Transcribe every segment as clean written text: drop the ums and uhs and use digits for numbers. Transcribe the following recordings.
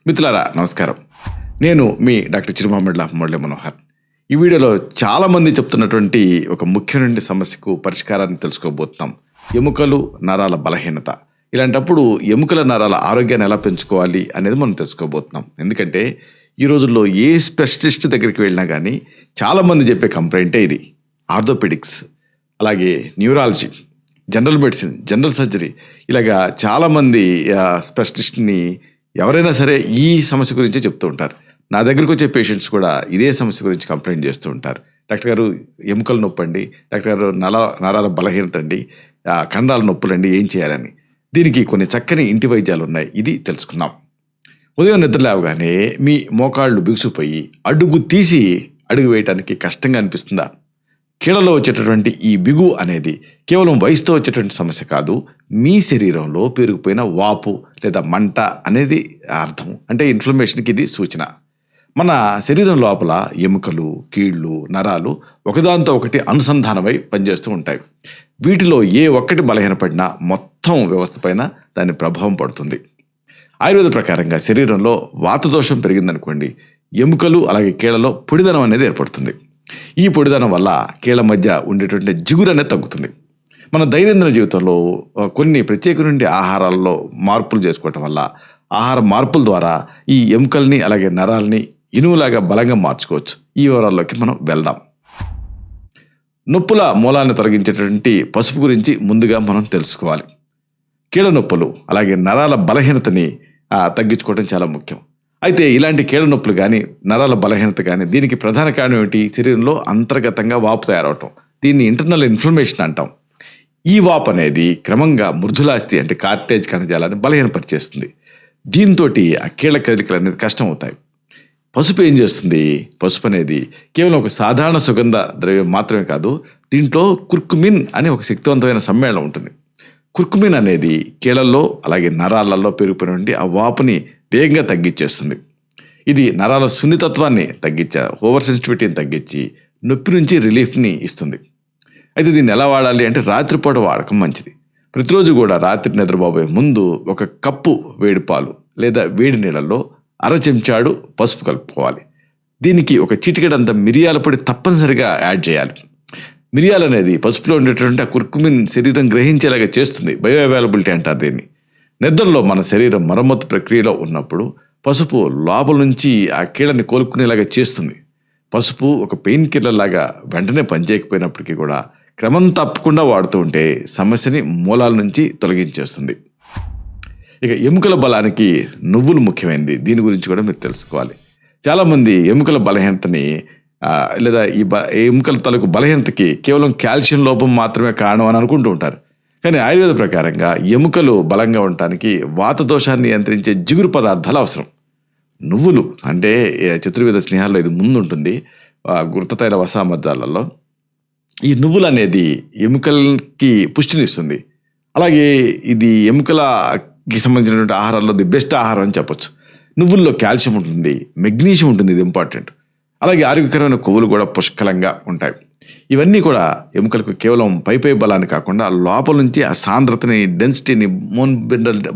మిత్రులారా నమస్కారం. నేను మీ డాక్టర్ చిరుమామిళ్ళ మురళీ మనోహర్. ఈ వీడియోలో చాలామంది చెప్తున్నటువంటి ఒక ముఖ్యమైన సమస్యకు పరిష్కారాన్ని తెలుసుకోబోతున్నాం. ఎముకలు, నరాల బలహీనత. ఇలాంటప్పుడు ఎముకల నరాల ఆరోగ్యాన్ని ఎలా పెంచుకోవాలి అనేది మనం తెలుసుకోబోతున్నాం. ఎందుకంటే ఈ రోజుల్లో ఏ స్పెషలిస్ట్ దగ్గరికి వెళ్ళినా కానీ చాలామంది చెప్పే కంప్లైంటే ఇది. ఆర్థోపెడిక్స్, అలాగే neurology, general medicine, general surgery, ఇలాగా చాలామంది స్పెషలిస్ట్ని ఎవరైనా సరే ఈ సమస్య గురించే చెప్తూ ఉంటారు. నా దగ్గరకు వచ్చే పేషెంట్స్ కూడా ఇదే సమస్య గురించి కంప్లైంట్ చేస్తూ ఉంటారు. డాక్టర్ గారు ఎముకల నొప్పి అండి, డాక్టర్ గారు నరాల బలహీనత అండి, కండరాల నొప్పులండి, ఏం చేయాలని. దీనికి కొన్ని చక్కని ఇంటి వైద్యాలు ఉన్నాయి. ఇది తెలుసుకుందాం. ఉదయం నిద్ర లేవగానే మీ మోకాళ్ళు బిగుసిపోయి అడుగు తీసి అడుగు వేయడానికి కష్టంగా అనిపిస్తుందా? కీళ్ళలో వచ్చేటటువంటి ఈ బిగు అనేది కేవలం వయసుతో వచ్చేటువంటి సమస్య కాదు, మీ శరీరంలో పెరిగిపోయిన వాపు లేదా మంట అనేది అర్థం. అంటే ఇన్ఫ్లమేషన్కి ఇది సూచన. మన శరీరం లోపల ఎముకలు, కీళ్ళు, నరాలు ఒకదాంతో ఒకటి అనుసంధానమై పనిచేస్తూ ఉంటాయి. వీటిలో ఏ ఒక్కటి బలహీనపడినా మొత్తం వ్యవస్థ పైన దాని ప్రభావం పడుతుంది. ఆయుర్వేద ప్రకారంగా శరీరంలో వాతదోషం పెరిగిందనుకోండి, ఎముకలు అలాగే కీళ్ళలో పొడిదనం అనేది ఏర్పడుతుంది. ఈ పొడిదనం వల్ల కీళ్ళ మధ్య ఉండేటువంటి జిగురు అనేది తగ్గుతుంది. మన దైనందిన జీవితంలో కొన్ని ప్రత్యేకమైన ఆహారాల్లో మార్పులు చేసుకోవటం వల్ల, ఆహార మార్పుల ద్వారా ఈ ఎముకల్ని అలాగే నరాల్ని ఇనుములాగా బలంగా మార్చుకోవచ్చు. ఈ వివరాల్లోకి మనం వెళ్దాం. నొప్పుల మూలాన్ని తొలగించేటువంటి పసుపు గురించి ముందుగా మనం తెలుసుకోవాలి. కీళ్ళ నొప్పులు అలాగే నరాల బలహీనతని తగ్గించుకోవడం చాలా ముఖ్యం. అయితే ఇలాంటి కీళ్ళ నొప్పులు కానీ, నరాల బలహీనత కానీ, దీనికి ప్రధాన కారణం ఏమిటి? శరీరంలో అంతర్గతంగా వాపు తయారవటం. దీన్ని ఇంటర్నల్ ఇన్ఫ్లమేషన్ అంటాం. ఈ వాపు అనేది క్రమంగా మృదులాస్థి అంటే కార్టేజ్ కణజాలాన్ని బలహీనపరిచేస్తుంది. దీంతో ఆ కీళ్ళ కదలికలు అనేది కష్టం అవుతాయి. పసుపు ఏం చేస్తుంది? పసుపు అనేది కేవలం ఒక సాధారణ సుగంధ ద్రవ్యం మాత్రమే కాదు, దీంట్లో కుర్కుమిన్ అనే ఒక శక్తివంతమైన సమ్మేళనం ఉంటుంది. కుర్కుమిన్ అనేది కీళ్ళల్లో అలాగే నరాలలో పెరిగిపోయినటువంటి ఆ వాపుని వేగంగా తగ్గించేస్తుంది. ఇది నరాల సున్నితత్వాన్ని ఓవర్ సెన్సిటివిటీని తగ్గించి నొప్పి నుంచి రిలీఫ్ని ఇస్తుంది. అయితే దీన్ని ఎలా వాడాలి అంటే రాత్రిపూట వాడకం మంచిది. ప్రతిరోజు కూడా రాత్రి నిద్రపోబోయే ముందు ఒక కప్పు వేడి పాలు లేదా వేడి నీళ్ళల్లో అర చెంచాడు పసుపు కలుపుకోవాలి. దీనికి ఒక చిటికెడంత మిరియాల పొడి తప్పనిసరిగా యాడ్ చేయాలి. మిరియాలు అనేది పసుపులో ఉండేటువంటి ఆ కుర్కుమిన్ శరీరం గ్రహించేలాగా చేస్తుంది. బయో అవైలబిలిటీ అంటారు దీన్ని. నిద్రలో మన శరీరం మరమ్మతు ప్రక్రియలో ఉన్నప్పుడు పసుపు లోపల నుంచి ఆ కీళ్ళని కోలుకునేలాగా చేస్తుంది. పసుపు ఒక పెయిన్ కిల్లర్ లాగా వెంటనే పనిచేయకపోయినప్పటికీ కూడా క్రమం తప్పకుండా వాడుతూ ఉంటే సమస్యని మూలాల నుంచి తొలగించేస్తుంది. ఇక ఎముకల బలానికి నువ్వులు ముఖ్యమైనది. దీని గురించి కూడా మీరు తెలుసుకోవాలి. చాలామంది ఎముకల బలహీనతని లేదా ఎముకల తాలూకు బలహీనతకి కేవలం కాల్షియం లోపం మాత్రమే కారణం అని అనుకుంటూ ఉంటారు. కానీ ఆయుర్వేద ప్రకారంగా ఎముకలు బలంగా ఉండటానికి వాత దోషాన్ని నియంత్రించే జిగురు పదార్థాలు అవసరం. నువ్వులు అంటే చతుర్వేద స్నేహాల్లో ఇది ముందు ఉంటుంది, గుర్తతైల వసామజ్జాలలో. ఈ నువ్వులు అనేది ఎముకలకి పుష్టినిస్తుంది. అలాగే ఇది ఎముకలకి సంబంధించినటువంటి ఆహారాల్లో ది బెస్ట్ ఆహారం అని చెప్పొచ్చు. నువ్వుల్లో కాల్షియం ఉంటుంది, మెగ్నీషియం ఉంటుంది, ఇది ఇంపార్టెంట్. అలాగే ఆరోగ్యకరమైన కొవ్వులు కూడా పుష్కలంగా ఉంటాయి. ఇవన్నీ కూడా ఎముకలకు కేవలం పై బలాన్ని కాకుండా లోపల నుంచి ఆ సాంద్రతని, డెన్సిటీని,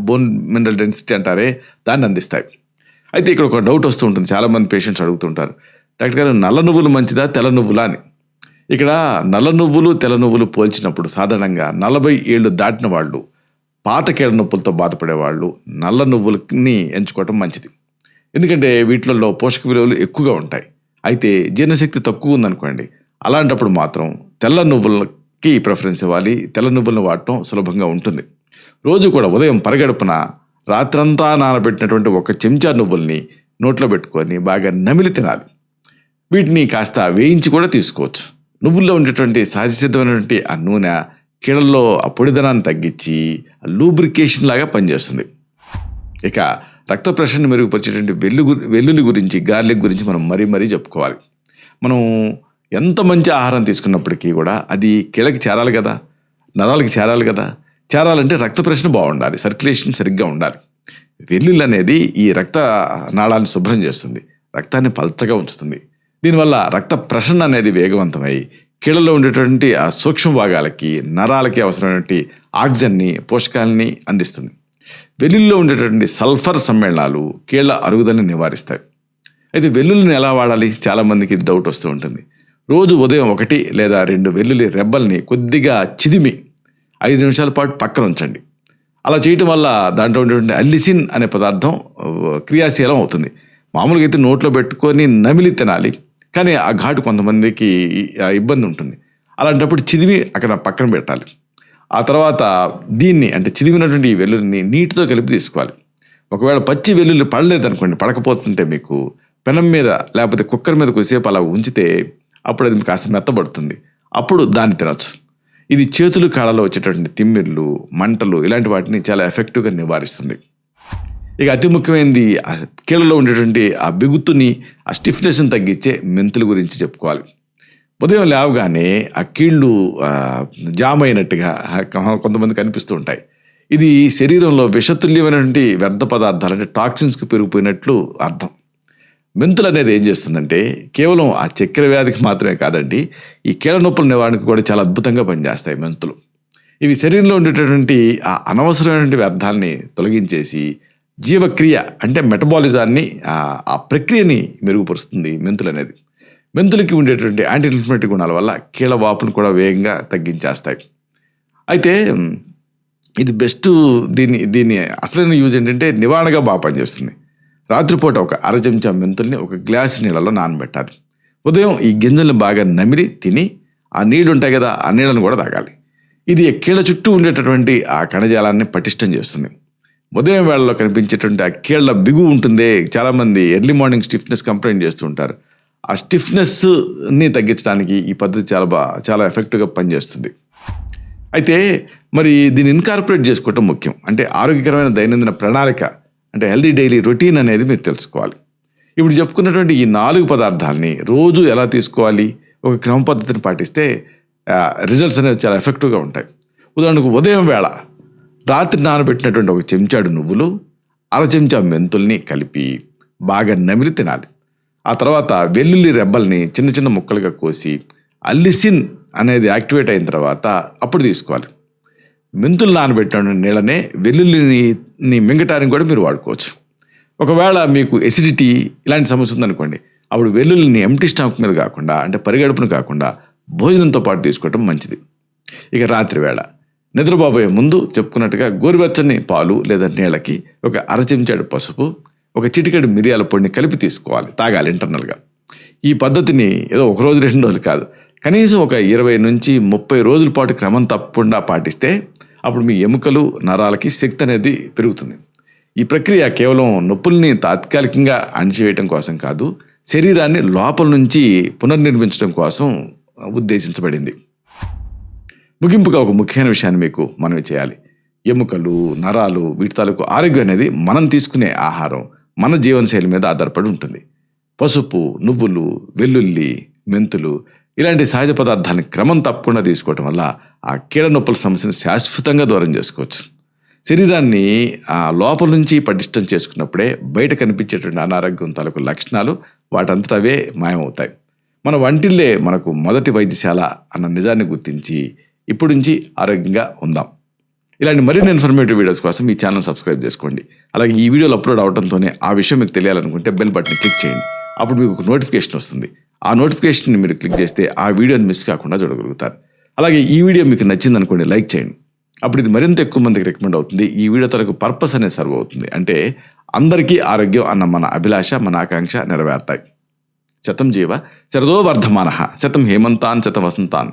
బోన్ మినరల్ డెన్సిటీ అంటారే, దాన్ని అందిస్తాయి. అయితే ఇక్కడ ఒక డౌట్ వస్తూ ఉంటుంది, చాలామంది పేషెంట్స్ అడుగుతుంటారు, డాక్టర్ గారు నల్ల నువ్వులు మంచిదా తెల్ల నువ్వులా అని. ఇక్కడ నల్ల నువ్వులు తెల్ల నువ్వులు పోల్చినప్పుడు సాధారణంగా 40 ఏళ్ళు దాటిన వాళ్ళు, పాత కీళ్ళ నొప్పులతో బాధపడేవాళ్ళు నల్ల నువ్వులని ఎంచుకోవటం మంచిది. ఎందుకంటే వీటిలలో పోషక విలువలు ఎక్కువగా ఉంటాయి. అయితే జీర్ణశక్తి తక్కువ ఉందనుకోండి, అలాంటప్పుడు మాత్రం తెల్ల నువ్వులకి ప్రిఫరెన్స్ ఇవ్వాలి. తెల్ల నువ్వులను వాడటం సులభంగా ఉంటుంది. రోజు కూడా ఉదయం పరగడుపున రాత్రంతా నానబెట్టినటువంటి ఒక చెంచా నువ్వుల్ని నోట్లో పెట్టుకొని బాగా నమిలి తినాలి. వీటిని కాస్త వేయించి కూడా తీసుకోవచ్చు. నువ్వుల్లో ఉండేటువంటి సహజసిద్ధమైనటువంటి ఆ నూనె కీళ్ళల్లో ఆ పొడిదనాన్ని తగ్గించి లూబ్రికేషన్ లాగా పనిచేస్తుంది. ఇక రక్త ప్రెషర్ని మెరుగుపరిచేటువంటి వెల్లుల్లి గురించి, గార్లిక్ గురించి మనం మరీ చెప్పుకోవాలి. మనం ఎంత మంచి ఆహారం తీసుకున్నప్పటికీ కూడా అది కీళ్ళకి చేరాలి కదా, నరాలకి చేరాలి కదా. చేరాలంటే రక్త ప్రసరణ బాగుండాలి, సర్క్యులేషన్ సరిగ్గా ఉండాలి. వెల్లుల్లి అనేది ఈ రక్త నాళాన్ని శుభ్రం చేస్తుంది, రక్తాన్ని పల్చగా ఉంచుతుంది. దీనివల్ల రక్త ప్రసరణ అనేది వేగవంతమై కీళ్ళలో ఉండేటువంటి ఆ సూక్ష్మ భాగాలకి, నరాలకి అవసరమైనటువంటి ఆక్సిజన్ని, పోషకాలని అందిస్తుంది. వెల్లుల్లిలో ఉండేటటువంటి సల్ఫర్ సమ్మేళనాలు కీళ్ల అరుగుదలని నివారిస్తాయి. అయితే వెల్లుల్లిని ఎలా వాడాలి? చాలామందికి ఇది డౌట్ వస్తూ ఉంటుంది. రోజు ఉదయం 1 లేదా 2 వెల్లుల్లి రెబ్బల్ని కొద్దిగా చిదిమి 5 నిమిషాల పాటు పక్కన ఉంచండి. అలా చేయటం వల్ల దాంట్లో ఉండేటువంటి అల్లిసిన్ అనే పదార్థం క్రియాశీలం అవుతుంది. మామూలుగా అయితే నోట్లో పెట్టుకొని నమిలి తినాలి, కానీ ఆ ఘాటు కొంతమందికి ఇబ్బంది ఉంటుంది. అలాంటప్పుడు చిదిమి అక్కడ పక్కన పెట్టాలి. ఆ తర్వాత దీన్ని అంటే చిదిమినటువంటి ఈ వెల్లుల్లిని నీటితో కలిపి తీసుకోవాలి. ఒకవేళ పచ్చి వెల్లుల్లి పడలేదనుకోండి, పడకపోతుంటే మీకు పెనం మీద లేకపోతే కుక్కర్ మీద కొద్దిసేపు అలా ఉంచితే అప్పుడు అది కాస్త మెత్తబడుతుంది. అప్పుడు దాన్ని తినచ్చు. ఇది చేతులు కాళ్ళలో వచ్చేటటువంటి తిమ్మిర్లు, మంటలు ఇలాంటి వాటిని చాలా ఎఫెక్టివ్గా నివారిస్తుంది. ఇక అతి ముఖ్యమైనది కీళ్ళలో ఉండేటువంటి ఆ బిగుతుని, ఆ స్టిఫ్నెస్ని తగ్గించే మెంతుల గురించి చెప్పుకోవాలి. ఉదయం లేవగానే ఆ కీళ్ళు జామ్ అయినట్టుగా కొంతమంది కనిపిస్తూ ఉంటాయి. ఇది శరీరంలో విషతుల్యమైనటువంటి వ్యర్థ పదార్థాలు అంటే టాక్సిన్స్కి పెరిగిపోయినట్లు అర్థం. మెంతులు అనేది ఏం చేస్తుందంటే కేవలం ఆ చక్కెర వ్యాధికి మాత్రమే కాదండి, ఈ కీళ్ళ నొప్పుల నివారణకు కూడా చాలా అద్భుతంగా పనిచేస్తాయి మెంతులు. ఇవి శరీరంలో ఉండేటటువంటి ఆ అనవసరమైనటువంటి వ్యర్థాలని తొలగించేసి జీవక్రియ అంటే మెటబాలిజాన్ని, ఆ ప్రక్రియని మెరుగుపరుస్తుంది మెంతులు అనేది. మెంతులకి ఉండేటువంటి యాంటీ ఇన్ఫ్లమేటరీ గుణాల వల్ల కీళ్ళ వాపును కూడా వేగంగా తగ్గించేస్తాయి. అయితే ఇది బెస్ట్. దీన్ని అసలైన యూజ్ ఏంటంటే నివారణగా బాగా పనిచేస్తుంది. రాత్రిపూట 1/2 చెంచా మెంతుల్ని 1 గ్లాసు నీళ్ళలో నానబెట్టాలి. ఉదయం ఈ గింజలను బాగా నమిలి తిని ఆ నీళ్ళు ఉంటాయి కదా, ఆ నీళ్ళను కూడా తాగాలి. ఇది కీళ్ళ చుట్టూ ఉండేటటువంటి ఆ కణజాలాన్ని పటిష్టం చేస్తుంది. ఉదయం వేళలో కనిపించేటువంటి ఆ కీళ్ళ బిగువు ఉంటుందే, చాలామంది ఎర్లీ మార్నింగ్ స్టిఫ్నెస్ కంప్లైంట్ చేస్తూ ఉంటారు. ఆ స్టిఫ్నెస్ని తగ్గించడానికి ఈ పద్ధతి చాలా ఎఫెక్టివ్గా పనిచేస్తుంది. అయితే మరి దీన్ని ఇన్కార్పొరేట్ చేసుకోవటం ముఖ్యం. అంటే ఆరోగ్యకరమైన దైనందిన ప్రణాళిక అంటే హెల్దీ డైలీ రొటీన్ అనేది మీరు తెలుసుకోవాలి. ఇప్పుడు చెప్పుకున్నటువంటి ఈ 4 పదార్థాలని రోజు ఎలా తీసుకోవాలి, ఒక క్రమ పద్ధతిని పాటిస్తే రిజల్ట్స్ అనేవి చాలా ఎఫెక్టివ్గా ఉంటాయి. ఉదాహరణకు ఉదయం వేళ రాత్రి నానబెట్టినటువంటి 1 చెంచాడు నువ్వులు, 1/2 చెంచా మెంతుల్ని కలిపి బాగా నమిలి తినాలి. ఆ తర్వాత వెల్లుల్లి రెబ్బల్ని చిన్న చిన్న ముక్కలుగా కోసి అల్లిసిన్ అనేది యాక్టివేట్ అయిన తర్వాత అప్పుడు తీసుకోవాలి. మెంతులు నానబెట్టిన నీళ్ళనే వెల్లుల్లిని మింగటానికి కూడా మీరు వాడుకోవచ్చు. ఒకవేళ మీకు ఎసిడిటీ ఇలాంటి సమస్య ఉందనుకోండి, అప్పుడు వెల్లుల్లిని ఎంటీ స్టమక్ మీద కాకుండా అంటే పరిగడుపును కాకుండా భోజనంతో పాటు తీసుకోవటం మంచిది. ఇక రాత్రి వేళ నిద్రపోబోయే ముందు చెప్పుకున్నట్టుగా గోరువెచ్చని పాలు లేదా నీళ్ళకి 1/2 చెంచాడు పసుపు, 1 చిటికెడు మిరియాల పొడిని కలిపి తీసుకోవాలి, తాగాలి ఇంటర్నల్గా. ఈ పద్ధతిని ఏదో 1 రోజు 2 రోజులు కాదు, కనీసం 20 నుంచి 30 రోజుల పాటు క్రమం తప్పకుండా పాటిస్తే అప్పుడు మీ ఎముకలు నరాలకి శక్తి అనేది పెరుగుతుంది. ఈ ప్రక్రియ కేవలం నొప్పుల్ని తాత్కాలికంగా అణిచివేయటం కోసం కాదు, శరీరాన్ని లోపల నుంచి పునర్నిర్మించడం కోసం ఉద్దేశించబడింది. ముగింపుగా ఒక ముఖ్యమైన విషయాన్ని మీకు మనవి చేయాలి. ఎముకలు, నరాలు వీటి తాలూకు ఆరోగ్యం అనేది మనం తీసుకునే ఆహారం, మన జీవనశైలి మీద ఆధారపడి ఉంటుంది. పసుపు, నువ్వులు, వెల్లుల్లి, మెంతులు ఇలాంటి సహజ పదార్థాన్ని క్రమం తప్పకుండా తీసుకోవటం వల్ల ఆ కీళ్ళ నొప్పుల సమస్యను శాశ్వతంగా దూరం చేసుకోవచ్చు. శరీరాన్ని ఆ లోపల నుంచి పటిష్టం చేసుకున్నప్పుడే బయట కనిపించేటువంటి అనారోగ్యం తాలూకు లక్షణాలు వాటంతట అవే మాయమవుతాయి. మన వంటిల్లే మనకు మొదటి వైద్యశాల అన్న నిజాన్ని గుర్తించి ఇప్పటి నుంచి ఆరోగ్యంగా ఉందాం. ఇలాంటి మరిన్ని ఇన్ఫర్మేటివ్ వీడియోస్ కోసం ఈ ఛానల్ సబ్స్క్రైబ్ చేసుకోండి. అలాగే ఈ వీడియోలు అప్లోడ్ అవడంతోనే ఆ విషయం మీకు తెలియాలనుకుంటే బెల్ బటన్ క్లిక్ చేయండి. అప్పుడు మీకు ఒక నోటిఫికేషన్ వస్తుంది. ఆ నోటిఫికేషన్ని మీరు క్లిక్ చేస్తే ఆ వీడియోని మిస్ కాకుండా చూడగలుగుతారు. అలాగే ఈ వీడియో మీకు నచ్చింది అనుకోండి, లైక్ చేయండి. అప్పుడు ఇది మరింత ఎక్కువ మందికి రికమెండ్ అవుతుంది. ఈ వీడియో తరకు పర్పస్ అనేది సర్వ్ అవుతుంది. అంటే అందరికీ ఆరోగ్యం అన్న మన అభిలాష, మన ఆకాంక్ష నెరవేరుతాయి. శతం జీవ శరదో వర్ధమానః, శతం హేమంతాన్ శత వసంతాన్.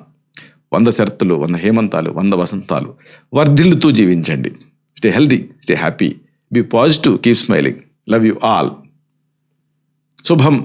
100 శరత్తులు, 100 హేమంతాలు, 100 వసంతాలు వర్ధిల్లుతూ జీవించండి. Stay healthy, stay happy, be positive, keep smiling. Love you all. శుభం.